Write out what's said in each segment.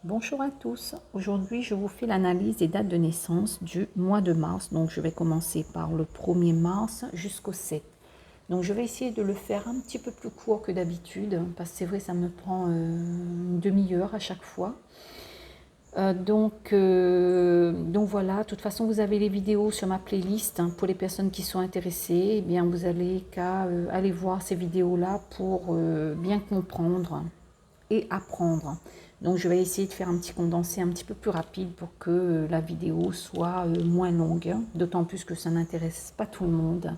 Bonjour à tous, aujourd'hui je vous fais l'analyse des dates de naissance du mois de mars. Donc je vais commencer par le 1er mars jusqu'au 7. Donc je vais essayer de le faire un petit peu plus court que d'habitude, parce que c'est vrai ça me prend une demi-heure à chaque fois. Donc voilà, de toute façon vous avez les vidéos sur ma playlist pour les personnes qui sont intéressées. Eh bien vous allez qu'à aller voir ces vidéos là pour bien comprendre et apprendre. Donc je vais essayer de faire un petit condensé un petit peu plus rapide pour que la vidéo soit moins longue, d'autant plus que ça n'intéresse pas tout le monde.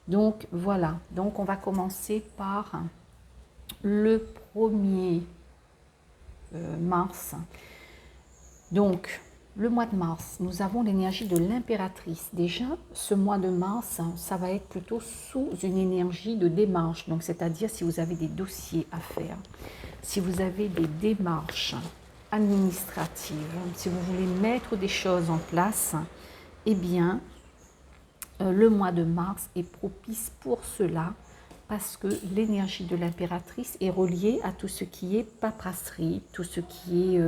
Donc voilà, donc on va commencer par le 1er mars. Donc le mois de mars, nous avons l'énergie de l'impératrice. Déjà, ce mois de mars, ça va être plutôt sous une énergie de démarche. Donc c'est-à-dire si vous avez des dossiers à faire, si vous avez des démarches administratives, si vous voulez mettre des choses en place, eh bien, le mois de mars est propice pour cela parce que l'énergie de l'impératrice est reliée à tout ce qui est paperasserie, tout ce qui est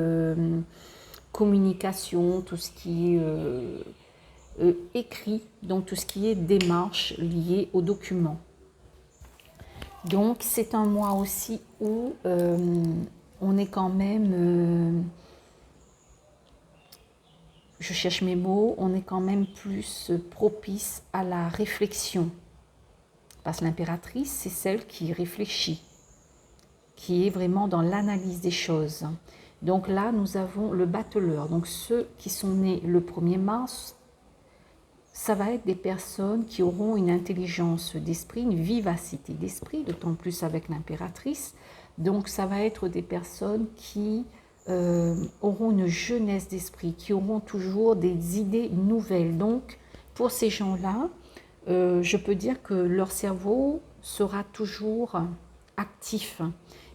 communication, tout ce qui est écrit, donc tout ce qui est démarche liée aux documents. Donc c'est un mois aussi où on est quand même, je cherche mes mots, on est quand même plus propice à la réflexion. Parce que l'impératrice, c'est celle qui réfléchit, qui est vraiment dans l'analyse des choses. Donc là, nous avons le battleur. Donc ceux qui sont nés le 1er mars, ça va être des personnes qui auront une intelligence d'esprit, une vivacité d'esprit, d'autant plus avec l'impératrice. Donc ça va être des personnes qui auront une jeunesse d'esprit, qui auront toujours des idées nouvelles. Donc pour ces gens-là, je peux dire que leur cerveau sera toujours actif.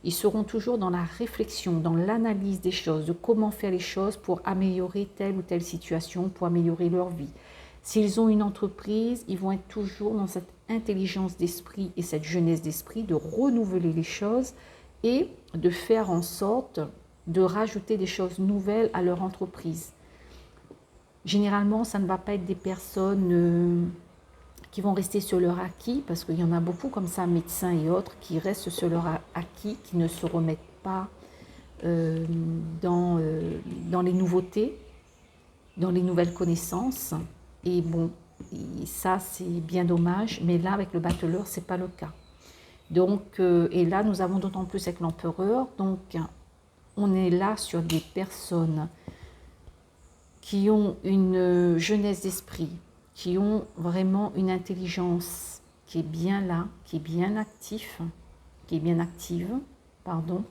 Ils seront toujours dans la réflexion, dans l'analyse des choses, de comment faire les choses pour améliorer telle ou telle situation, pour améliorer leur vie. S'ils ont une entreprise, ils vont être toujours dans cette intelligence d'esprit et cette jeunesse d'esprit de renouveler les choses et de faire en sorte de rajouter des choses nouvelles à leur entreprise. Généralement, ça ne va pas être des personnes qui vont rester sur leur acquis, parce qu'il y en a beaucoup comme ça, médecins et autres, qui restent sur leur acquis, qui ne se remettent pas dans les nouveautés, dans les nouvelles connaissances. Et bon, ça c'est bien dommage, mais là avec le battleur, c'est pas le cas. Donc, et là nous avons d'autant plus avec l'empereur, donc on est là sur des personnes qui ont une jeunesse d'esprit, qui ont vraiment une intelligence qui est bien là, qui est bien active, pardon.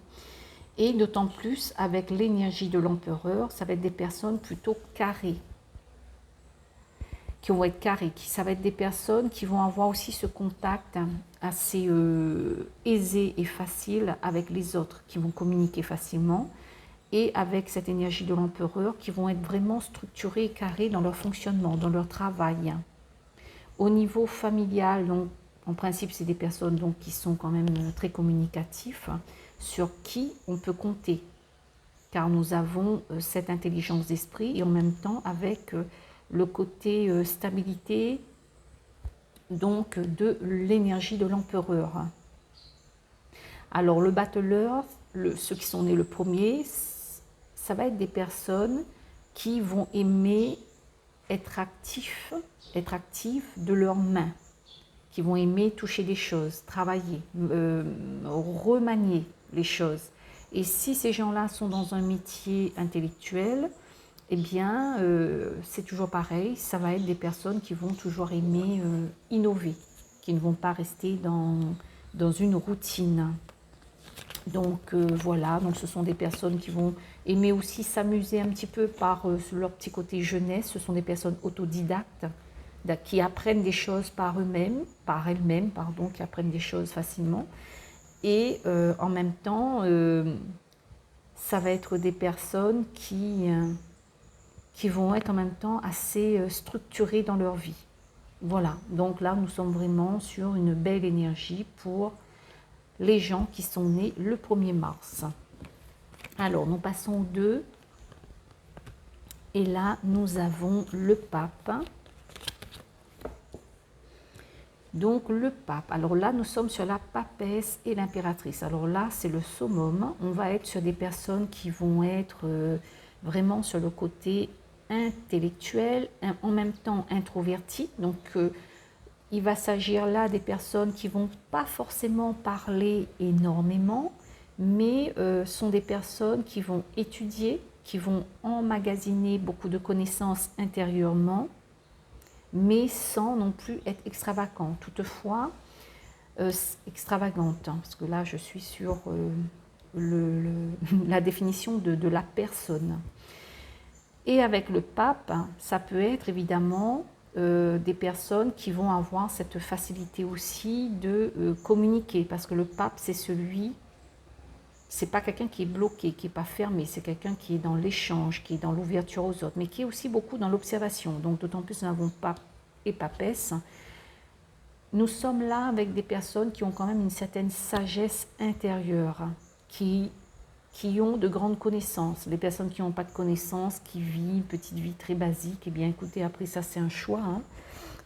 Et d'autant plus avec l'énergie de l'empereur, ça va être des personnes plutôt carrées, qui vont être carrées, ça va être des personnes qui vont avoir aussi ce contact assez aisé et facile avec les autres, qui vont communiquer facilement, et avec cette énergie de l'empereur, qui vont être vraiment structurés et carrés dans leur fonctionnement, dans leur travail. Au niveau familial, donc, en principe, c'est des personnes donc, qui sont quand même très communicatifs, sur qui on peut compter, car nous avons cette intelligence d'esprit et en même temps avec le côté stabilité donc de l'énergie de l'empereur. Alors le battleur, ceux qui sont nés le 1er, ça va être des personnes qui vont aimer être actives de leurs mains, qui vont aimer toucher des choses, travailler, remanier les choses. Et si ces gens-là sont dans un métier intellectuel, eh bien, c'est toujours pareil, ça va être des personnes qui vont toujours aimer innover, qui ne vont pas rester dans une routine. Donc voilà, donc ce sont des personnes qui vont aimer aussi s'amuser un petit peu par leur petit côté jeunesse. Ce sont des personnes autodidactes qui apprennent des choses par elles-mêmes, qui apprennent des choses facilement. Et en même temps, ça va être des personnes qui vont être en même temps assez structurées dans leur vie. Voilà, donc là nous sommes vraiment sur une belle énergie pour les gens qui sont nés le 1er mars. Alors, nous passons au 2. Et là, nous avons le pape. Donc, le pape. Alors là, nous sommes sur la papesse et l'impératrice. Alors là, c'est le summum. On va être sur des personnes qui vont être vraiment sur le côté intellectuel, en même temps introverti. Donc, il va s'agir là des personnes qui ne vont pas forcément parler énormément, mais sont des personnes qui vont étudier, qui vont emmagasiner beaucoup de connaissances intérieurement, mais sans non plus être extravagante. Toutefois, extravagante, hein, parce que là, je suis sur la définition de la personne. Et avec le pape, ça peut être évidemment des personnes qui vont avoir cette facilité aussi de communiquer, parce que le pape, c'est celui, c'est pas quelqu'un qui est bloqué, qui n'est pas fermé, c'est quelqu'un qui est dans l'échange, qui est dans l'ouverture aux autres, mais qui est aussi beaucoup dans l'observation. Donc d'autant plus nous avons pape et papesse. Nous sommes là avec des personnes qui ont quand même une certaine sagesse intérieure, qui ont de grandes connaissances. Les personnes qui n'ont pas de connaissances, qui vivent une petite vie très basique, eh bien écoutez, après ça c'est un choix, hein.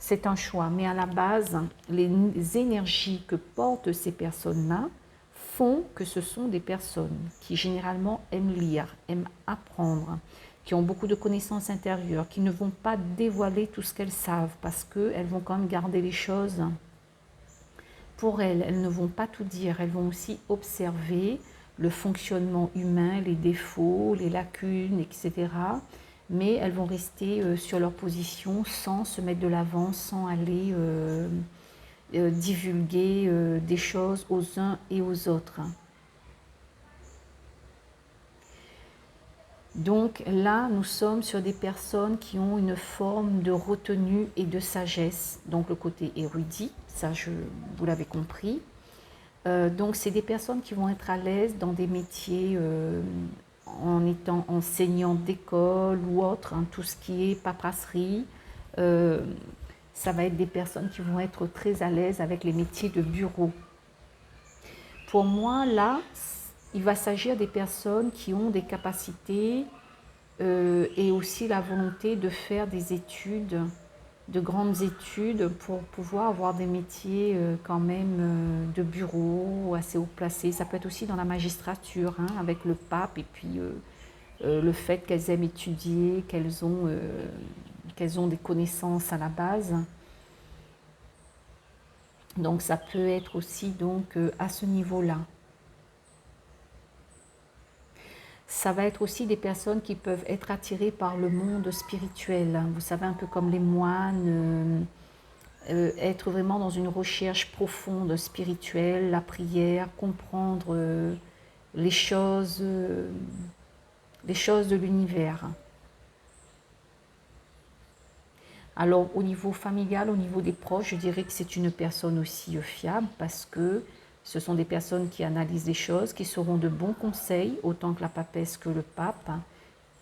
C'est un choix. Mais à la base, les énergies que portent ces personnes-là font que ce sont des personnes qui généralement aiment lire, aiment apprendre, qui ont beaucoup de connaissances intérieures, qui ne vont pas dévoiler tout ce qu'elles savent parce qu'elles vont quand même garder les choses pour elles. Elles ne vont pas tout dire, elles vont aussi observer le fonctionnement humain, les défauts, les lacunes, etc. Mais elles vont rester sur leur position sans se mettre de l'avant, sans aller divulguer des choses aux uns et aux autres. Donc là, nous sommes sur des personnes qui ont une forme de retenue et de sagesse, donc le côté érudit, ça vous l'avez compris. Donc c'est des personnes qui vont être à l'aise dans des métiers en étant enseignant d'école ou autre, hein, tout ce qui est paperasserie. Ça va être des personnes qui vont être très à l'aise avec les métiers de bureau. Pour moi, là, il va s'agir des personnes qui ont des capacités et aussi la volonté de faire des études, de grandes études pour pouvoir avoir des métiers quand même de bureau assez haut placés. Ça peut être aussi dans la magistrature, hein, avec le pape et puis le fait qu'elles aiment étudier, qu'elles ont des connaissances à la base. Donc ça peut être aussi donc à ce niveau-là. Ça va être aussi des personnes qui peuvent être attirées par le monde spirituel. Vous savez, un peu comme les moines, être vraiment dans une recherche profonde spirituelle, la prière, comprendre les choses de l'univers. Alors au niveau familial, au niveau des proches, je dirais que c'est une personne aussi fiable parce que ce sont des personnes qui analysent les choses, qui seront de bons conseils, autant que la papesse que le pape,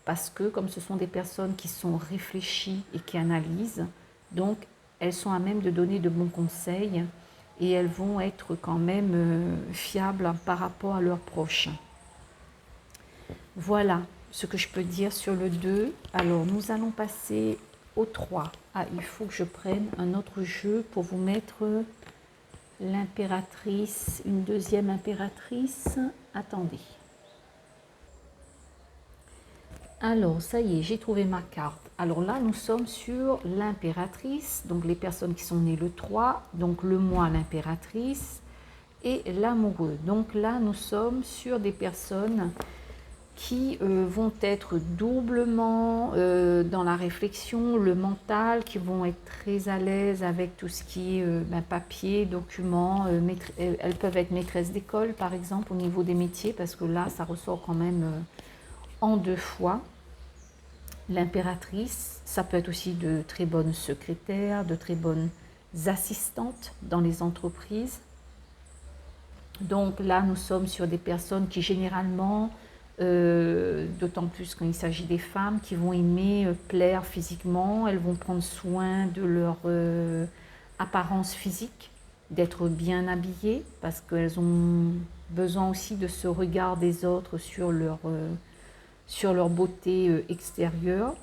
parce que comme ce sont des personnes qui sont réfléchies et qui analysent, donc elles sont à même de donner de bons conseils et elles vont être quand même fiables par rapport à leurs proches. Voilà ce que je peux dire sur le 2. Alors nous allons passer au 3. Ah, il faut que je prenne un autre jeu pour vous mettre l'impératrice, une deuxième impératrice. Attendez. Alors, ça y est, j'ai trouvé ma carte. Alors là, nous sommes sur l'impératrice, donc les personnes qui sont nées le 3, donc le mois l'impératrice et l'amoureux. Donc là, nous sommes sur des personnes qui vont être doublement dans la réflexion, le mental, qui vont être très à l'aise avec tout ce qui est papier, documents. Elles peuvent être maîtresses d'école, par exemple, au niveau des métiers, parce que là, ça ressort quand même en 2 fois. L'impératrice, ça peut être aussi de très bonnes secrétaires, de très bonnes assistantes dans les entreprises. Donc là, nous sommes sur des personnes qui généralement, d'autant plus quand il s'agit des femmes, qui vont aimer plaire physiquement, elles vont prendre soin de leur apparence physique, d'être bien habillées, parce qu'elles ont besoin aussi de ce regard des autres sur leur beauté extérieure.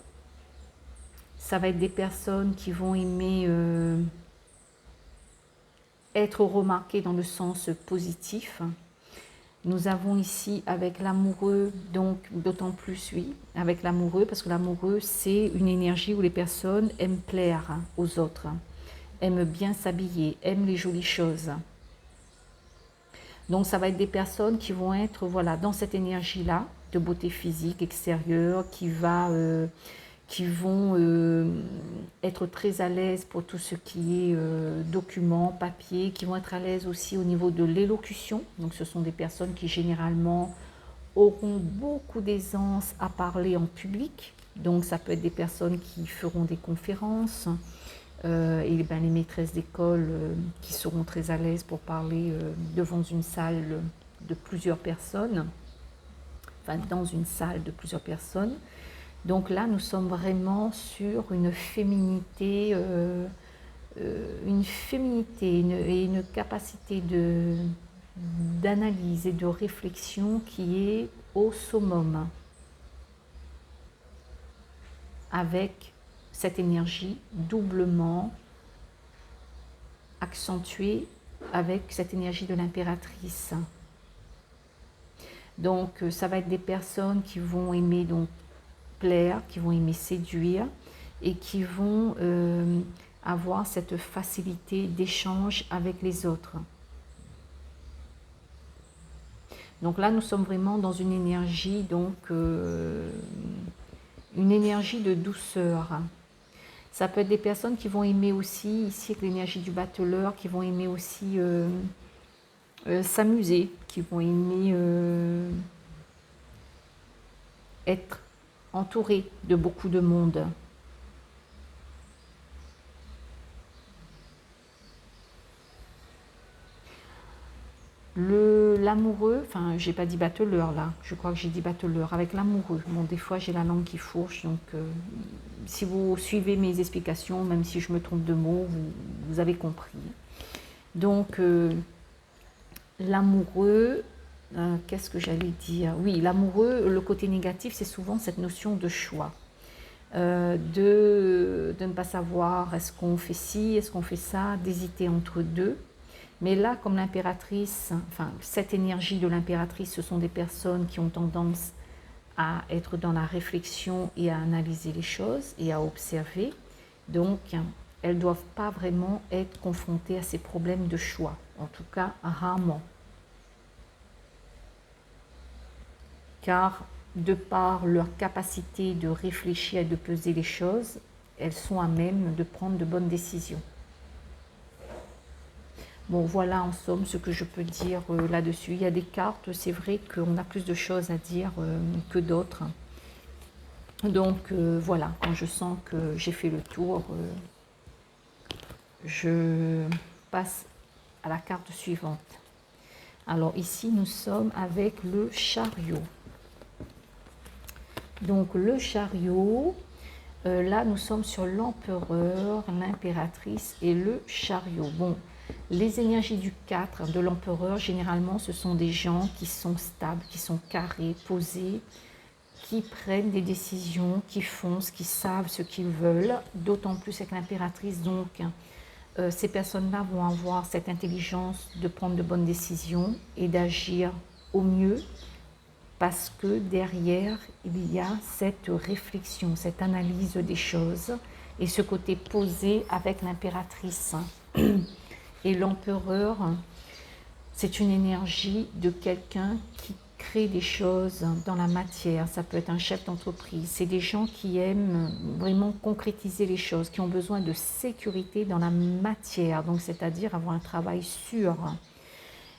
Ça va être des personnes qui vont aimer être remarquées dans le sens positif. Nous avons ici avec l'amoureux, donc d'autant plus, oui, avec l'amoureux, parce que l'amoureux, c'est une énergie où les personnes aiment plaire aux autres, aiment bien s'habiller, aiment les jolies choses. Donc ça va être des personnes qui vont être voilà, dans cette énergie-là, de beauté physique, extérieure, qui vont être très à l'aise pour tout ce qui est documents, papiers, qui vont être à l'aise aussi au niveau de l'élocution. Donc ce sont des personnes qui généralement auront beaucoup d'aisance à parler en public. Donc ça peut être des personnes qui feront des conférences, et ben, les maîtresses d'école qui seront très à l'aise pour parler devant une salle de plusieurs personnes, enfin dans une salle de plusieurs personnes. Donc là, nous sommes vraiment sur une féminité et une capacité d'analyse et de réflexion qui est au summum, avec cette énergie doublement accentuée avec cette énergie de l'impératrice. Donc ça va être des personnes qui vont aimer donc plaire, qui vont aimer séduire et qui vont avoir cette facilité d'échange avec les autres. Donc là, nous sommes vraiment dans une énergie, donc une énergie de douceur. Ça peut être des personnes qui vont aimer aussi, ici avec l'énergie du battleur, qui vont aimer aussi s'amuser, qui vont aimer être entourés de beaucoup de monde. L'amoureux, enfin j'ai pas dit battleur là, je crois que j'ai dit battleur, avec l'amoureux. Bon, des fois j'ai la langue qui fourche, donc si vous suivez mes explications, même si je me trompe de mots, vous avez compris. Donc l'amoureux, qu'est-ce que j'allais dire? Oui, l'amoureux, le côté négatif, c'est souvent cette notion de choix. De ne pas savoir est-ce qu'on fait ci, est-ce qu'on fait ça, d'hésiter entre deux. Mais là, comme l'impératrice, enfin cette énergie de l'impératrice, ce sont des personnes qui ont tendance à être dans la réflexion et à analyser les choses et à observer. Donc, elles ne doivent pas vraiment être confrontées à ces problèmes de choix, en tout cas rarement. Car de par leur capacité de réfléchir et de peser les choses, elles sont à même de prendre de bonnes décisions. Bon, voilà en somme ce que je peux dire là-dessus. Il y a des cartes, c'est vrai qu'on a plus de choses à dire que d'autres. Donc voilà, quand je sens que j'ai fait le tour, je passe à la carte suivante. Alors ici, nous sommes avec le chariot. Donc le chariot, là nous sommes sur l'empereur, l'impératrice et le chariot. Bon, les énergies du 4 de l'empereur, généralement, ce sont des gens qui sont stables, qui sont carrés, posés, qui prennent des décisions, qui foncent, qui savent ce qu'ils veulent, d'autant plus avec l'impératrice. Donc, ces personnes-là vont avoir cette intelligence de prendre de bonnes décisions et d'agir au mieux, parce que derrière, il y a cette réflexion, cette analyse des choses et ce côté posé avec l'impératrice. Et l'empereur, c'est une énergie de quelqu'un qui crée des choses dans la matière. Ça peut être un chef d'entreprise. C'est des gens qui aiment vraiment concrétiser les choses, qui ont besoin de sécurité dans la matière, donc c'est-à-dire avoir un travail sûr.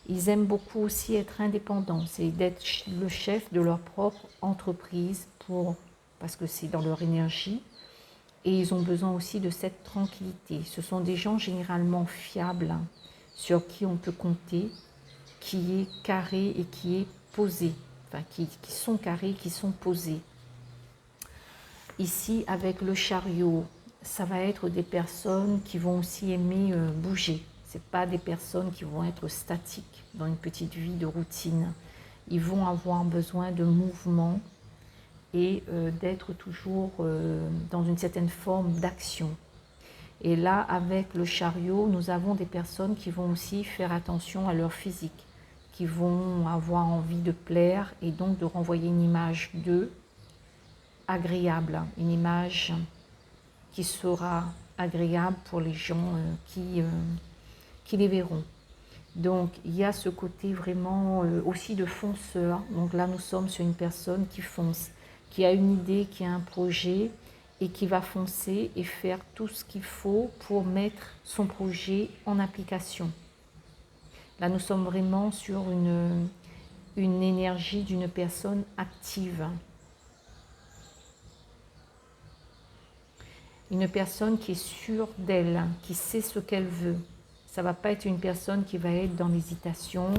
Ils aiment beaucoup aussi être indépendants, c'est d'être le chef de leur propre entreprise parce que c'est dans leur énergie. Et ils ont besoin aussi de cette tranquillité. Ce sont des gens généralement fiables, sur qui on peut compter, qui est carré et qui est posé, enfin qui sont carrés, qui sont posés. Ici, avec le chariot, ça va être des personnes qui vont aussi aimer bouger. Ce pas des personnes qui vont être statiques dans une petite vie de routine. Ils vont avoir besoin de mouvement et d'être toujours dans une certaine forme d'action. Et là, avec le chariot, nous avons des personnes qui vont aussi faire attention à leur physique, qui vont avoir envie de plaire et donc de renvoyer une image d'eux agréable, une image qui sera agréable pour les gens qui les verront. Donc, il y a ce côté vraiment aussi de fonceur. Donc là, nous sommes sur une personne qui fonce, qui a une idée, qui a un projet et qui va foncer et faire tout ce qu'il faut pour mettre son projet en application. Là, nous sommes vraiment sur une énergie d'une personne active. Une personne qui est sûre d'elle, qui sait ce qu'elle veut. Ça ne va pas être une personne qui va être dans l'hésitation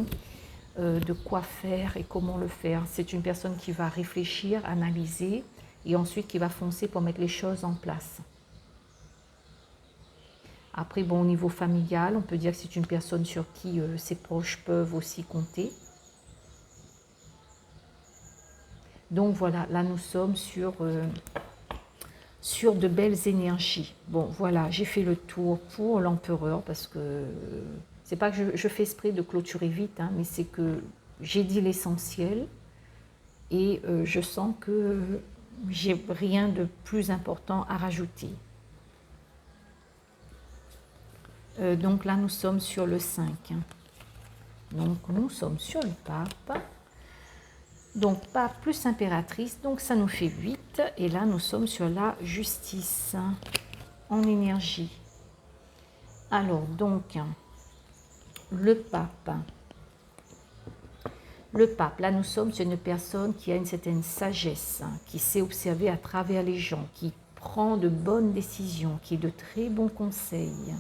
de quoi faire et comment le faire. C'est une personne qui va réfléchir, analyser et ensuite qui va foncer pour mettre les choses en place. Après, bon, au niveau familial, on peut dire que c'est une personne sur qui ses proches peuvent aussi compter. Donc voilà, là nous sommes sur de belles énergies. Bon, voilà, j'ai fait le tour pour l'empereur parce que c'est pas que je fais exprès de clôturer vite, hein, mais c'est que j'ai dit l'essentiel et je sens que j'ai rien de plus important à rajouter. Donc là, nous sommes sur le 5. Donc, nous sommes sur le pape. Donc, pape plus impératrice, donc ça nous fait 8. Et là, nous sommes sur la justice en énergie. Alors, donc, le pape. Le pape, là, nous sommes sur une personne qui a une certaine sagesse, qui sait observer à travers les gens, qui prend de bonnes décisions, qui est de très bons conseils.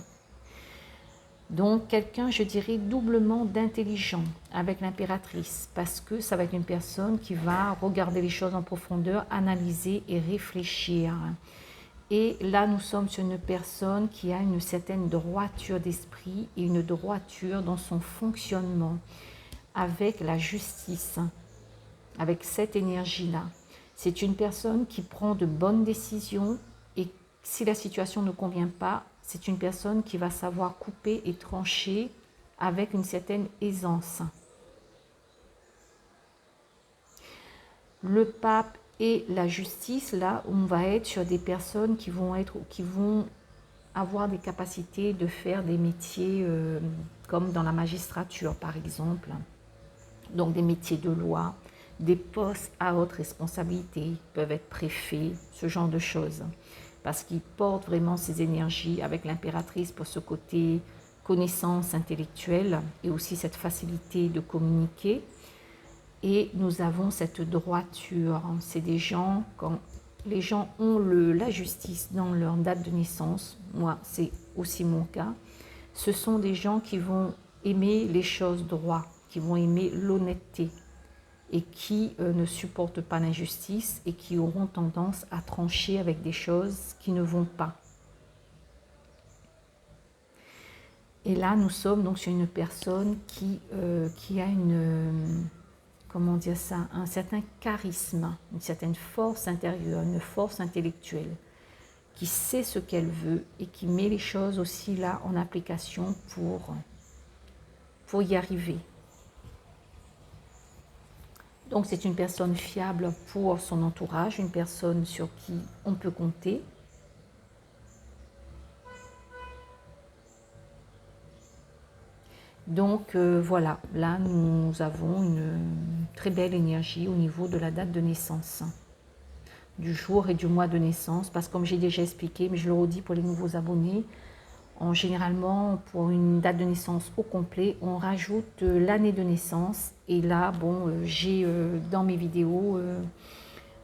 Donc, quelqu'un, je dirais, doublement d'intelligent avec l'impératrice, parce que ça va être une personne qui va regarder les choses en profondeur, analyser et réfléchir. Et là, nous sommes sur une personne qui a une certaine droiture d'esprit et une droiture dans son fonctionnement, avec la justice, avec cette énergie-là. C'est une personne qui prend de bonnes décisions et si la situation ne convient pas, c'est une personne qui va savoir couper et trancher avec une certaine aisance. Le pape et la justice, là, on va être sur des personnes qui vont avoir des capacités de faire des métiers comme dans la magistrature, par exemple. Donc des métiers de loi, des postes à haute responsabilité, peuvent être préfets, ce genre de choses. Parce qu'ils portent vraiment ces énergies avec l'impératrice pour ce côté connaissance intellectuelle et aussi cette facilité de communiquer. Et nous avons cette droiture. C'est des gens, quand les gens ont la justice dans leur date de naissance, moi c'est aussi mon cas, ce sont des gens qui vont aimer les choses droites, qui vont aimer l'honnêteté et qui ne supportent pas l'injustice et qui auront tendance à trancher avec des choses qui ne vont pas. Et là, nous sommes donc sur une personne qui a comment dire ça, un certain charisme, une certaine force intérieure, une force intellectuelle, qui sait ce qu'elle veut et qui met les choses aussi là en application pour y arriver. Donc c'est une personne fiable pour son entourage, une personne sur qui on peut compter. Donc voilà, là nous avons une très belle énergie au niveau de la date de naissance, du jour et du mois de naissance, parce que comme j'ai déjà expliqué, mais je le redis pour les nouveaux abonnés, généralement pour une date de naissance au complet, on rajoute l'année de naissance. Et là, bon, j'ai dans mes vidéos,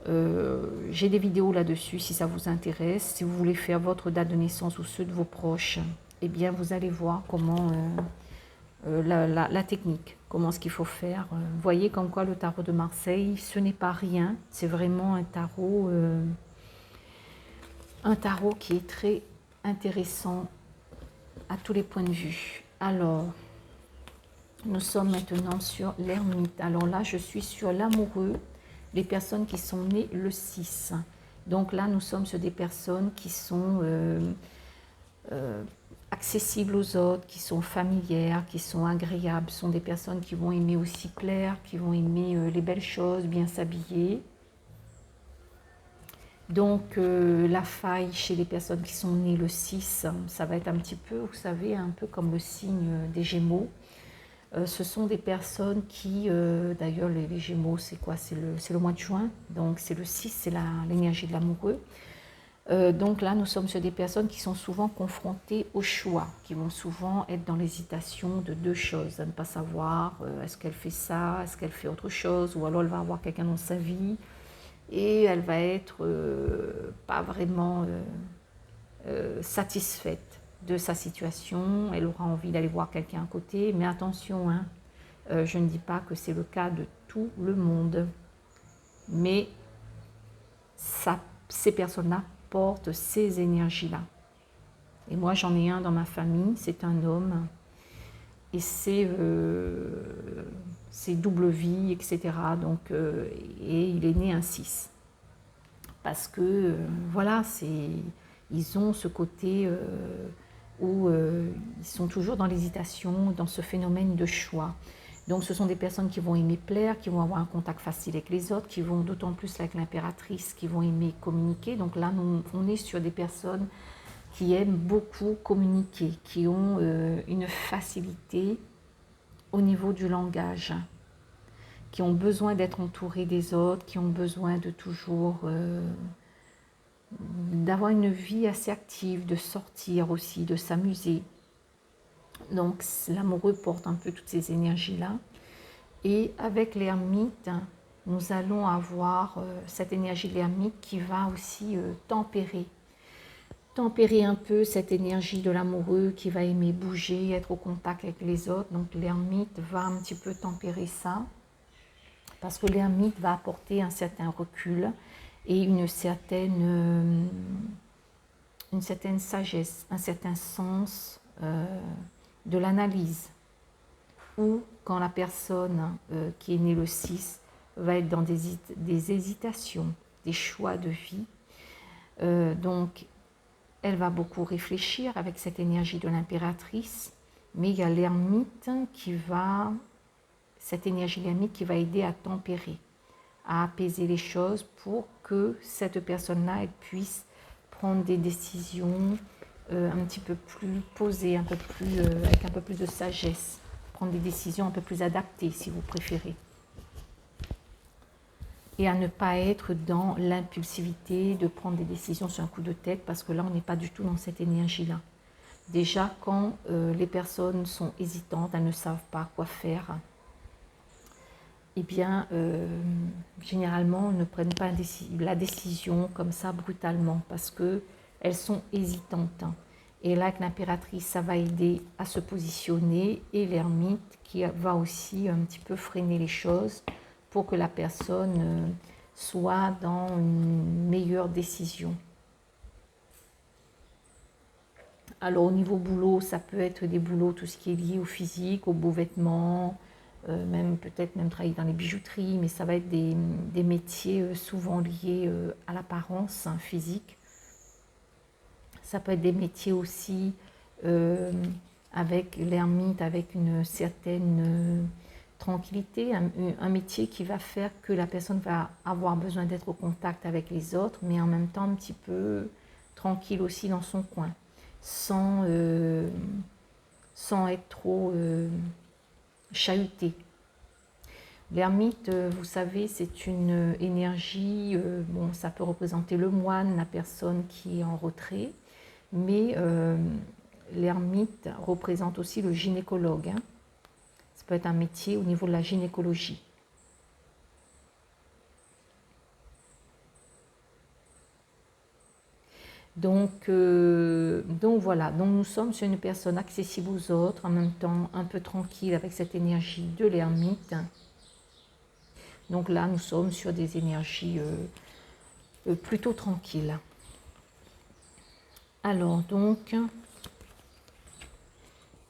j'ai des vidéos là-dessus si ça vous intéresse. Si vous voulez faire votre date de naissance ou ceux de vos proches, eh bien vous allez voir comment la technique, comment ce qu'il faut faire. Vous voyez comme quoi le tarot de Marseille, ce n'est pas rien, c'est vraiment un tarot qui est très intéressant à tous les points de vue. Alors, nous sommes maintenant sur l'ermite. Alors là, je suis sur l'amoureux, les personnes qui sont nées le 6. Donc là, nous sommes sur des personnes qui sont accessibles aux autres, qui sont familières, qui sont agréables. Ce sont des personnes qui vont aimer aussi plaire, qui vont aimer les belles choses, bien s'habiller. Donc la faille chez les personnes qui sont nées le 6, ça va être un petit peu, vous savez, un peu comme le signe des Gémeaux. Ce sont des personnes qui, d'ailleurs les Gémeaux, c'est quoi? C'est le mois de juin, donc c'est le 6, c'est l'énergie de l'amoureux. Donc là, nous sommes sur des personnes qui sont souvent confrontées au choix, qui vont souvent être dans l'hésitation de deux choses, à ne pas savoir est-ce qu'elle fait ça, est-ce qu'elle fait autre chose, ou alors elle va avoir quelqu'un dans sa vie et elle va être pas vraiment satisfaite de sa situation, elle aura envie d'aller voir quelqu'un à côté, mais attention, hein, je ne dis pas que c'est le cas de tout le monde, mais ces personnes-là portent ces énergies-là. Et moi, j'en ai un dans ma famille, c'est un homme, et c'est double vie, etc. Donc, et il est né un 6. Parce que, voilà, ils ont ce côté où ils sont toujours dans l'hésitation, dans ce phénomène de choix. Donc ce sont des personnes qui vont aimer plaire, qui vont avoir un contact facile avec les autres, qui vont d'autant plus avec l'impératrice, qui vont aimer communiquer. Donc là, on est sur des personnes qui aiment beaucoup communiquer, qui ont une facilité au niveau du langage, qui ont besoin d'être entourés des autres, qui ont besoin de toujours d'avoir une vie assez active, de sortir aussi, de s'amuser. Donc l'amoureux porte un peu toutes ces énergies-là. Et avec l'ermite, nous allons avoir cette énergie de l'ermite qui va aussi tempérer un peu cette énergie de l'amoureux qui va aimer bouger, être au contact avec les autres. Donc l'ermite va un petit peu tempérer ça, parce que l'ermite va apporter un certain recul et une certaine sagesse, un certain sens de l'analyse. Ou quand la personne qui est née le 6 va être dans des hésitations, des choix de vie. Donc, elle va beaucoup réfléchir avec cette énergie de l'impératrice, mais il y a l'ermite cette énergie l'ermite qui va aider à tempérer, à apaiser les choses pour que cette personne-là elle puisse prendre des décisions un petit peu plus posées, avec un peu plus de sagesse, prendre des décisions un peu plus adaptées si vous préférez. Et à ne pas être dans l'impulsivité de prendre des décisions sur un coup de tête, parce que là on n'est pas du tout dans cette énergie-là. Déjà quand les personnes sont hésitantes, elles ne savent pas quoi faire, eh bien, généralement, elles ne prennent pas la décision comme ça brutalement parce qu'elles sont hésitantes. Et là, avec l'impératrice, ça va aider à se positionner, et l'ermite qui va aussi un petit peu freiner les choses pour que la personne soit dans une meilleure décision. Alors, au niveau boulot, ça peut être des boulots, tout ce qui est lié au physique, aux beaux vêtements, peut-être même travailler dans les bijouteries, mais ça va être des métiers souvent liés à l'apparence physique. Ça peut être des métiers aussi avec l'ermite, avec une certaine tranquillité, un métier qui va faire que la personne va avoir besoin d'être au contact avec les autres, mais en même temps un petit peu tranquille aussi dans son coin, sans être trop chahuté. L'ermite, vous savez, c'est une énergie, bon, ça peut représenter le moine, la personne qui est en retrait, mais l'ermite représente aussi le gynécologue. Hein. Ça peut être un métier au niveau de la gynécologie. Donc voilà, donc nous sommes sur une personne accessible aux autres, en même temps un peu tranquille avec cette énergie de l'ermite. Donc là, nous sommes sur des énergies plutôt tranquilles. Alors donc,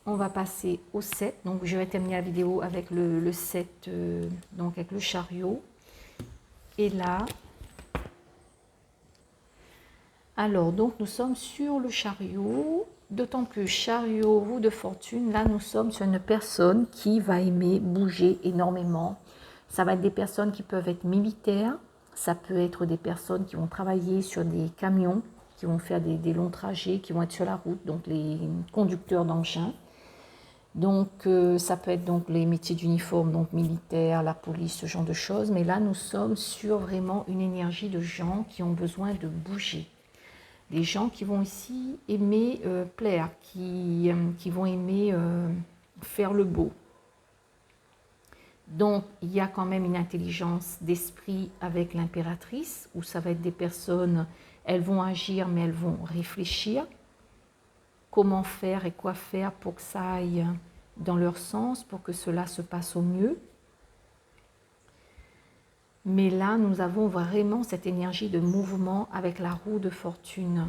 on va passer au 7. Donc, je vais terminer la vidéo avec le 7, donc avec le chariot. Et là, alors, donc nous sommes sur le chariot, d'autant plus chariot, roue de fortune. Là, nous sommes sur une personne qui va aimer bouger énormément. Ça va être des personnes qui peuvent être militaires, ça peut être des personnes qui vont travailler sur des camions, qui vont faire des longs trajets, qui vont être sur la route, donc les conducteurs d'engins. Donc, ça peut être donc les métiers d'uniforme, donc militaire, la police, ce genre de choses. Mais là, nous sommes sur vraiment une énergie de gens qui ont besoin de bouger. Des gens qui vont ici aimer plaire, qui vont aimer faire le beau. Donc, il y a quand même une intelligence d'esprit avec l'impératrice, où ça va être des personnes, elles vont agir, mais elles vont réfléchir. Comment faire et quoi faire pour que ça aille dans leur sens, pour que cela se passe au mieux. Mais là, nous avons vraiment cette énergie de mouvement avec la roue de fortune.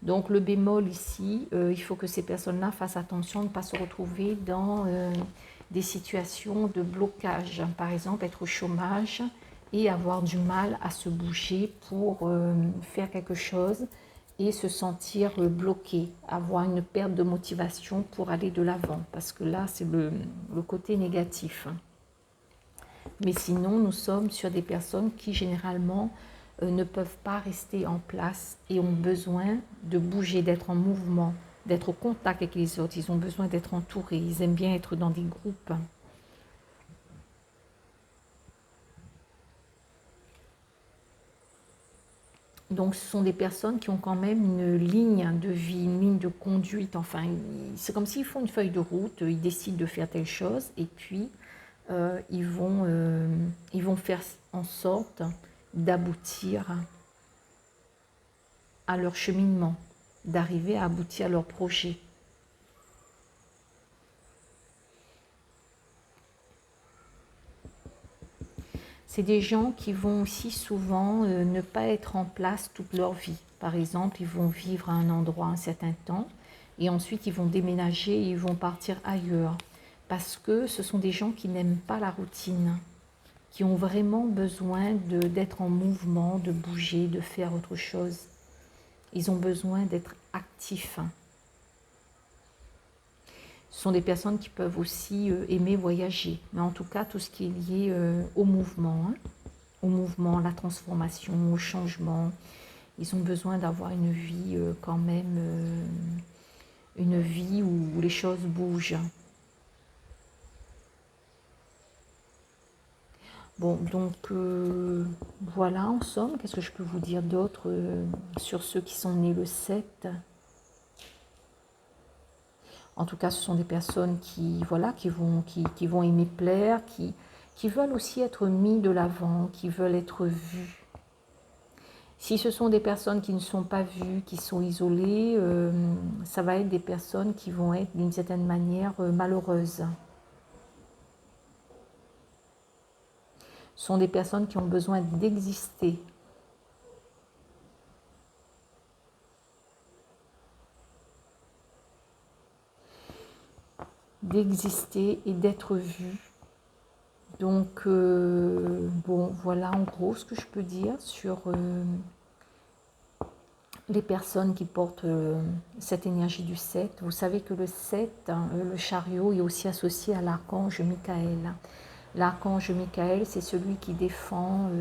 Donc le bémol ici, il faut que ces personnes-là fassent attention de ne pas se retrouver dans des situations de blocage. Par exemple, être au chômage et avoir du mal à se bouger pour faire quelque chose et se sentir bloqué, avoir une perte de motivation pour aller de l'avant. Parce que là, c'est le côté négatif. Mais sinon, nous sommes sur des personnes qui généralement ne peuvent pas rester en place et ont besoin de bouger, d'être en mouvement, d'être au contact avec les autres. Ils ont besoin d'être entourés, ils aiment bien être dans des groupes. Donc ce sont des personnes qui ont quand même une ligne de vie, une ligne de conduite. Enfin, c'est comme s'ils font une feuille de route, ils décident de faire telle chose et puis ils vont faire en sorte d'aboutir à leur cheminement, d'arriver à aboutir à leur projet. C'est des gens qui vont aussi souvent ne pas être en place toute leur vie. Par exemple, ils vont vivre à un endroit un certain temps et ensuite ils vont déménager et ils vont partir ailleurs. Parce que ce sont des gens qui n'aiment pas la routine, qui ont vraiment besoin d'être en mouvement, de bouger, de faire autre chose. Ils ont besoin d'être actifs. Ce sont des personnes qui peuvent aussi aimer voyager, mais en tout cas tout ce qui est lié au mouvement, la transformation, au changement. Ils ont besoin d'avoir une vie quand même, une vie où les choses bougent. Bon, donc voilà en somme, qu'est-ce que je peux vous dire d'autre sur ceux qui sont nés le 7 ? En tout cas, ce sont des personnes qui, voilà, qui vont aimer plaire, qui veulent aussi être mis de l'avant, qui veulent être vues. Si ce sont des personnes qui ne sont pas vues, qui sont isolées, ça va être des personnes qui vont être d'une certaine manière malheureuses. Ce sont des personnes qui ont besoin d'exister. D'exister et d'être vues. Donc, bon, voilà en gros ce que je peux dire sur les personnes qui portent cette énergie du 7. Vous savez que le 7, le chariot, est aussi associé à l'archange Michael. L'archange Michael, c'est celui qui défend,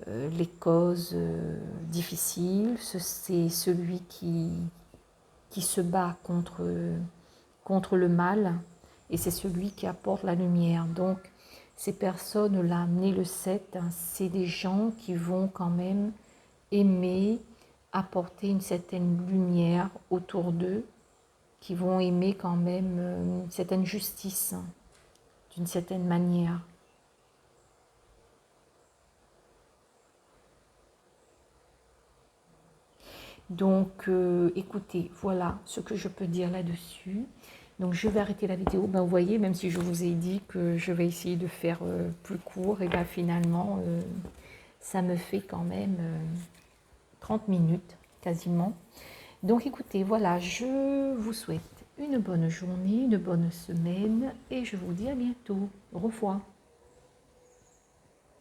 les causes difficiles. C'est celui qui se bat contre le mal et c'est celui qui apporte la lumière. Donc, ces personnes-là, nées le 7, c'est des gens qui vont quand même aimer apporter une certaine lumière autour d'eux, qui vont aimer quand même une certaine justice, d'une certaine manière. Donc, écoutez, voilà ce que je peux dire là-dessus. Donc, je vais arrêter la vidéo. Ben, vous voyez, même si je vous ai dit que je vais essayer de faire plus court, et ben, finalement, ça me fait quand même 30 minutes, quasiment. Donc écoutez, voilà, je vous souhaite une bonne journée, une bonne semaine et je vous dis à bientôt. Au revoir.